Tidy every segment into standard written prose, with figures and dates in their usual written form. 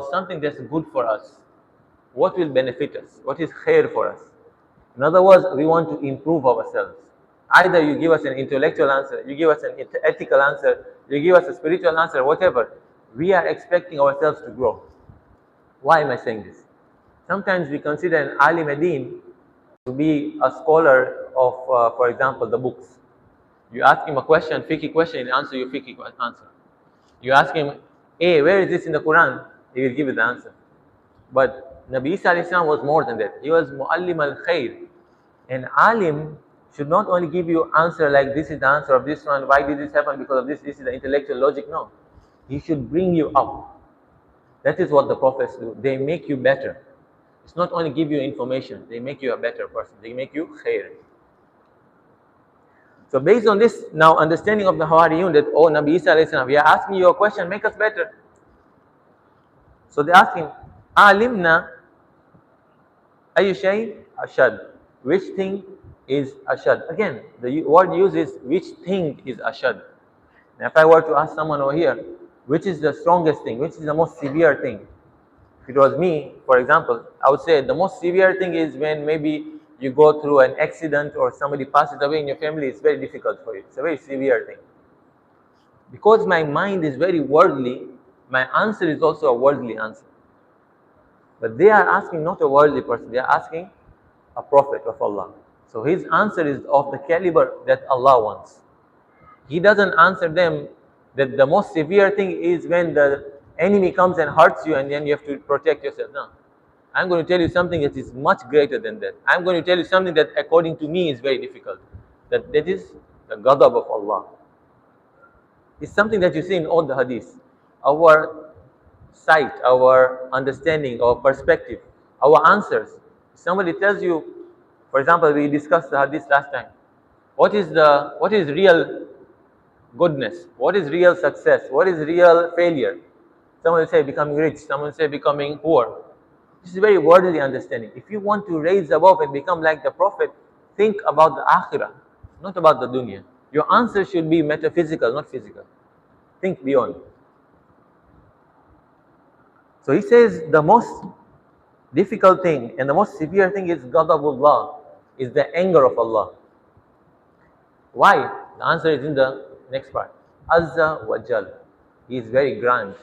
something that's good for us. What will benefit us? What is khair for us? In other words, we want to improve ourselves. Either you give us an intellectual answer, you give us an ethical answer, you give us a spiritual answer, whatever. We are expecting ourselves to grow. Why am I saying this? Sometimes we consider an alim adin to be a scholar of, for example, the books. You ask him a question, fiqh question, he answer you fiqh answer. You ask him, hey, where is this in the Quran? He will give you the answer. But Nabi Isa alayhi salam was more than that. He was muallim al-khair. An alim should not only give you answer like this is the answer of this one, why did this happen, because of this is the intellectual logic. No. He should bring you up. That is what the prophets do. They make you better. It's not only give you information, they make you a better person. They make you khair. So based on this now understanding of the Hawariyun that, oh Nabi Isa alayhi salam, we are asking you a question, make us better. So they ask him, Alimna ayu shay ashad. Which thing is ashad? Again, the word used is which thing is ashad. Now if I were to ask someone over here, which is the strongest thing, which is the most severe thing? If it was me, for example, I would say the most severe thing is when maybe you go through an accident or somebody passes away in your family, it's very difficult for you. It's a very severe thing. Because my mind is very worldly, my answer is also a worldly answer. But they are asking not a worldly person, they are asking a prophet of Allah. So his answer is of the caliber that Allah wants. He doesn't answer them that the most severe thing is when the enemy comes and hurts you and then you have to protect yourself. No. I'm going to tell you something that is much greater than that. I'm going to tell you something that according to me is very difficult. That is the ghadab of Allah. It's something that you see in all the hadiths. Our sight, our understanding, our perspective, our answers. Somebody tells you, for example, we discussed the hadith last time. What is real goodness? What is real success? What is real failure? Someone will say becoming rich, someone will say becoming poor. This is very worldly understanding. If you want to raise above and become like the Prophet, think about the akhirah, not about the dunya. Your answer should be metaphysical, not physical. Think beyond. So he says the most difficult thing and the most severe thing is ghadabullah, is the anger of Allah. Why? The answer is in the next part. Azza wa Jal. He is very grand.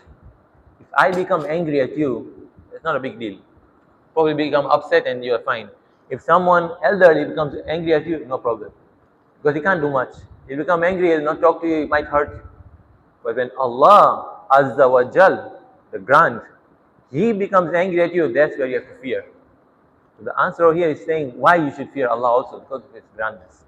If I become angry at you, it's not a big deal. Probably become upset and you are fine. If someone elderly becomes angry at you, no problem. Because he can't do much. He'll become angry, he'll not talk to you, he might hurt you. But when Allah, Azza wa Jal, the grand, He becomes angry at you, that's where you have to fear. So the answer over here is saying why you should fear Allah also, because of His grandness.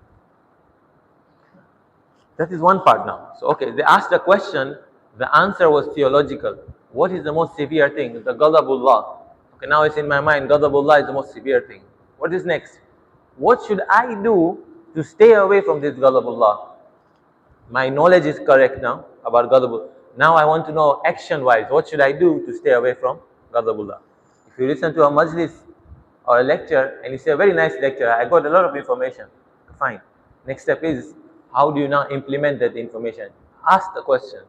That is one part now. So okay, they asked a question, the answer was theological. What is the most severe thing? The ghadabullah. Okay, now it's in my mind, ghadabullah is the most severe thing. What is next? What should I do to stay away from this ghadabullah? My knowledge is correct now about ghadabullah. Now I want to know action-wise, what should I do to stay away from ghadabullah? If you listen to a majlis or a lecture and you say a very nice lecture, I got a lot of information, fine. Next step is, how do you now implement that information? Ask the question.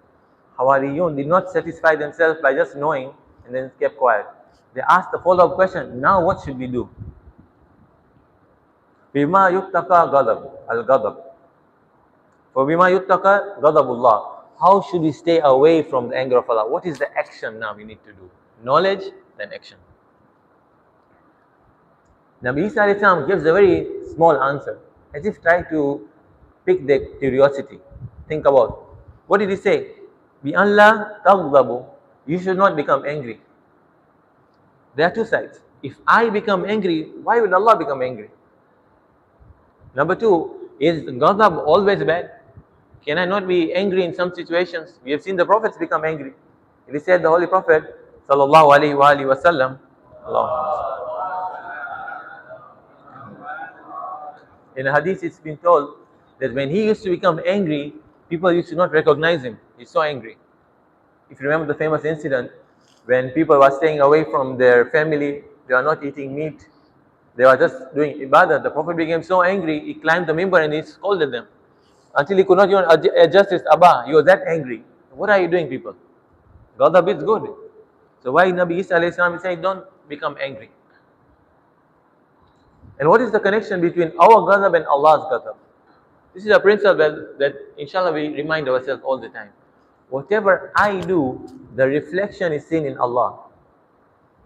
Hawariyun did not satisfy themselves by just knowing and then kept quiet. They asked the follow-up question, now what should we do? Bima yuttaqa ghadab, al-ghadab. For bima yuttaqa ghadabullah. How should we stay away from the anger of Allah? What is the action now we need to do? Knowledge, then action. Nabi Isa alayhi salam gives a very small answer, as if trying to pick their curiosity. Think about, what did he say? Bi Allah taghdabu, you should not become angry. There are two sides. If I become angry, why will Allah become angry? Number two, is ghadab always bad? Can I not be angry in some situations? We have seen the prophets become angry. It is said the Holy Prophet sallallahu alaihi wasallam, in a hadith it's been told that when he used to become angry, people used to not recognize him. He's so angry. If you remember the famous incident when people were staying away from their family, they were not eating meat, they were just doing ibadah. The Prophet became so angry, he climbed the mimbar and he scolded them until he could not even adjust his abba. He was that angry. What are you doing, people? Ghadab is good. So why Nabi Isa alayhi salam is saying, don't become angry. And what is the connection between our ghadab and Allah's ghadab? This is a principle that inshallah we remind ourselves all the time. Whatever I do, the reflection is seen in Allah.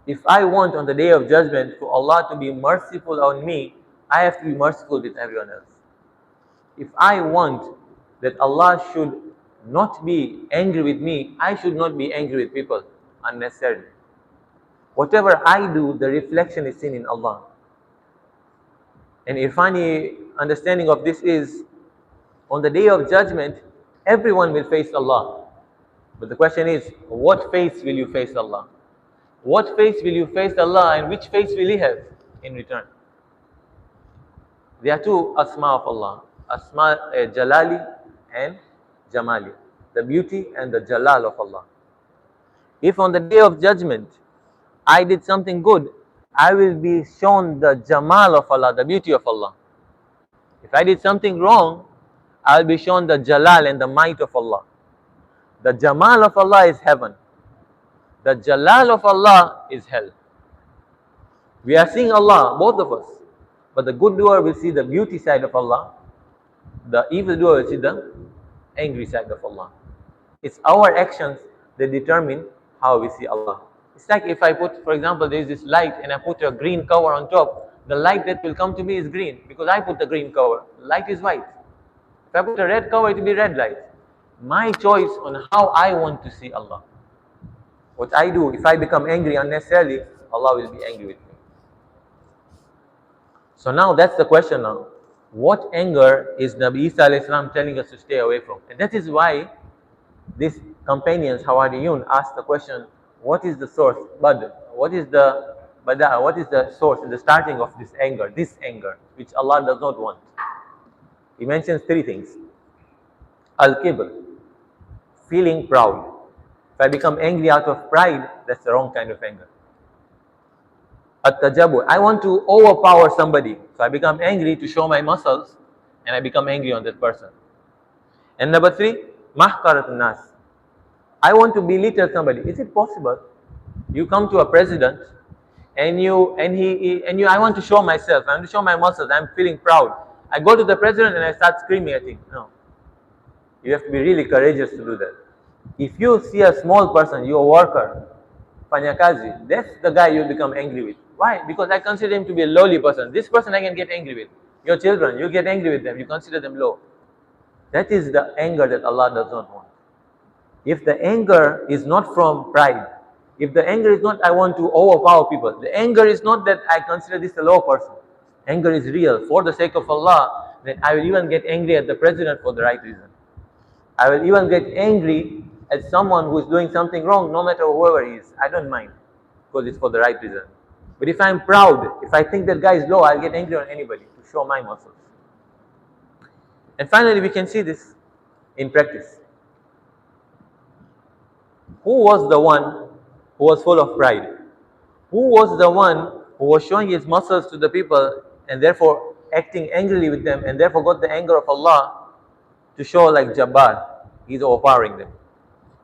If I want on the day of judgment for Allah to be merciful on me, I have to be merciful with everyone else. If I want that Allah should not be angry with me, I should not be angry with people unnecessarily. Whatever I do, the reflection is seen in Allah. And Irfani understanding of this is, on the day of judgment, everyone will face Allah. But the question is, what face will you face Allah? What face will you face Allah, and which face will He have in return? There are two asma of Allah, asma Jalali and Jamali, the beauty and the Jalal of Allah. If on the day of judgment I did something good, I will be shown the Jamal of Allah, the beauty of Allah. If I did something wrong, I will be shown the Jalal and the might of Allah. The Jamal of Allah is heaven. The Jalal of Allah is hell. We are seeing Allah, both of us. But the good doer will see the beauty side of Allah. The evil doer will see the angry side of Allah. It's our actions that determine how we see Allah. It's like if I put, for example, there is this light and I put a green cover on top, the light that will come to me is green because I put the green cover. The light is white. If I put a red cover, it will be red light. My choice on how I want to see Allah. What I do, if I become angry unnecessarily, Allah will be angry with me. So now that's the question now. What anger is Nabi Isa alayhi salam telling us to stay away from? And that is why these companions, Hawariyun, asked the question, what is the source? What is the source and the starting of this anger, which Allah does not want? He mentions three things. Al-Kibr, feeling proud. If I become angry out of pride, that's the wrong kind of anger. At-Tajabur, I want to overpower somebody. So I become angry to show my muscles and I become angry on that person. And number three, Mahkaratun Nas. I want to belittle somebody. Is it possible? You come to a president and I want to show myself, I want to show my muscles, I'm feeling proud. I go to the president and I start screaming at him. No. You have to be really courageous to do that. If you see a small person, your worker, Fanyakazi, that's the guy you become angry with. Why? Because I consider him to be a lowly person. This person I can get angry with. Your children, you get angry with them, you consider them low. That is the anger that Allah does not want. If the anger is not from pride, if the anger is not I want to overpower people, the anger is not that I consider this a low person. Anger is real. For the sake of Allah, then I will even get angry at the president for the right reason. I will even get angry at someone who is doing something wrong, no matter whoever he is. I don't mind, because it's for the right reason. But if I'm proud, if I think that guy is low, I'll get angry on anybody to show my muscles. And finally, we can see this in practice. Who was the one who was full of pride? Who was the one who was showing his muscles to the people and therefore acting angrily with them and therefore got the anger of Allah to show like Jabbar, he's overpowering them?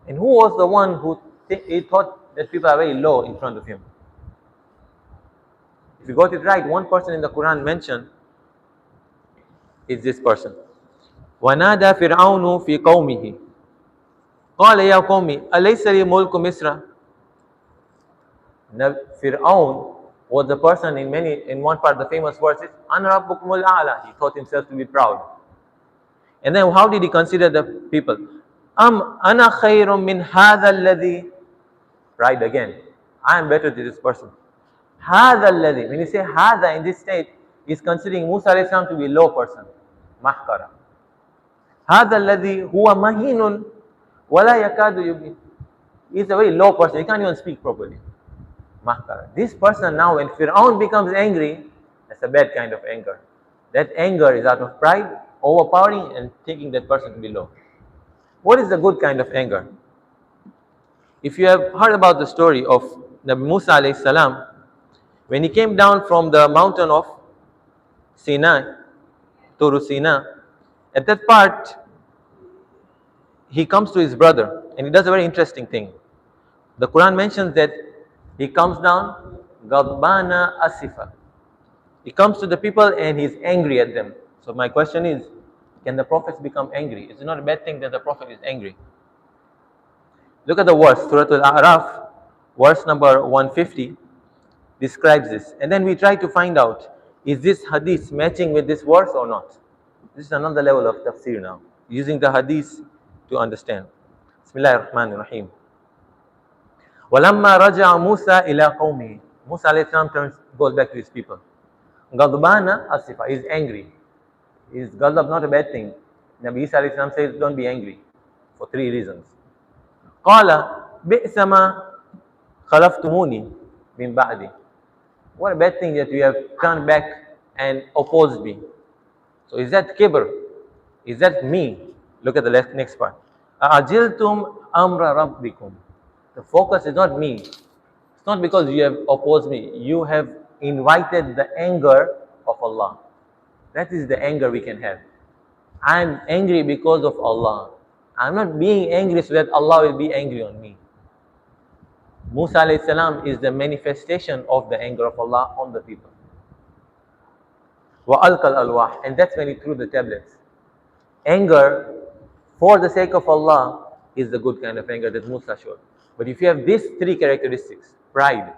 And who was the one who he thought that people are very low in front of him? If you got it right, one person in the Quran mentioned is this person. وَنَادَى فِرْعَوْنُ فِي قَوْمِهِ قَالَ يَا قَوْمِ أَلَيْسَ لِي مُلْكُ مِصْرَ. Fir'aun was the person in one part of the famous verses, أَنَا رَبُّكُمُ الْأَعْلَى. He thought himself to be proud. And then how did he consider the people? أَنَا خَيْرٌ مِّنْ هَذَا الَّذِي. Pride again. I am better than this person. هَذَا الَّذِي. When you say هَذَا in this state, he is considering Musa alayhi salam to be a low person. Mahkara. هَذَا الَّذِي هُوَ مَهِينٌ وَلَا يَكَادُ يُبِينُ. He is a very low person. He can't even speak properly. Mahkara. This person now, when Fir'aun becomes angry, that's a bad kind of anger. That anger is out of pride, overpowering, and taking that person to be low. What is the good kind of anger? If you have heard about the story of Nabi Musa alayhi salam, when he came down from the mountain of Sinai, Turu Sinai, at that part, he comes to his brother and he does a very interesting thing. The Quran mentions that he comes down, Ghadbana Asifa. He comes to the people and he's angry at them. So my question is, can the prophets become angry? It's not a bad thing that the prophet is angry. Look at the verse, Surah Al-A'raf, verse number 150 describes this. And then we try to find out, is this hadith matching with this verse or not? This is another level of tafsir now, using the hadith to understand. Bismillah ar-Rahman ar-Rahim. وَلَمَّا رَجَعَ مُوسَى إِلَىٰ قَوْمِهِ Musa alayhi salam goes back to his people. Ghadbana Asifa, he's angry. Is ghadab not a bad thing? Nabi Isa alayhi salam says, don't be angry, for 3 reasons. قَالَ بِئْسَ مَا خَلَفْتُمُونِي مِنْ بَعْدِي What a bad thing that you have turned back and opposed me. So is that kibr? Is that me? Look at the next part. أَعْجِلْتُمْ أَمْرَ رَبِّكُمْ The focus is not me. It's not because you have opposed me. You have invited the anger of Allah. That is the anger we can have. I'm angry because of Allah. I'm not being angry so that Allah will be angry on me. Musa alayhi salam is the manifestation of the anger of Allah on the people. وَأَلْقَى الْأَلْوَاحِ And that's when he threw the tablets. Anger for the sake of Allah is the good kind of anger that Musa showed. But if you have these 3 characteristics, pride,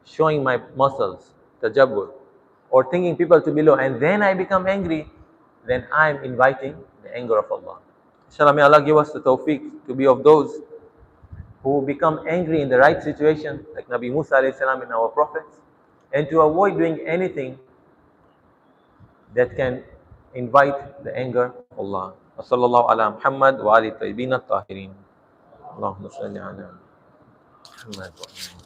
showing my muscles, tajabbur, or thinking people to be low, and then I become angry, then I am inviting the anger of Allah. Inshallah, may Allah give us the tawfiq to be of those who become angry in the right situation, like Nabi Musa alayhi salam and our prophets, and to avoid doing anything that can invite the anger of Allah. Wa sallallahu ala Muhammad wa ali tayyibin at-tahirin. Allahumma salli ala Muhammad wa ali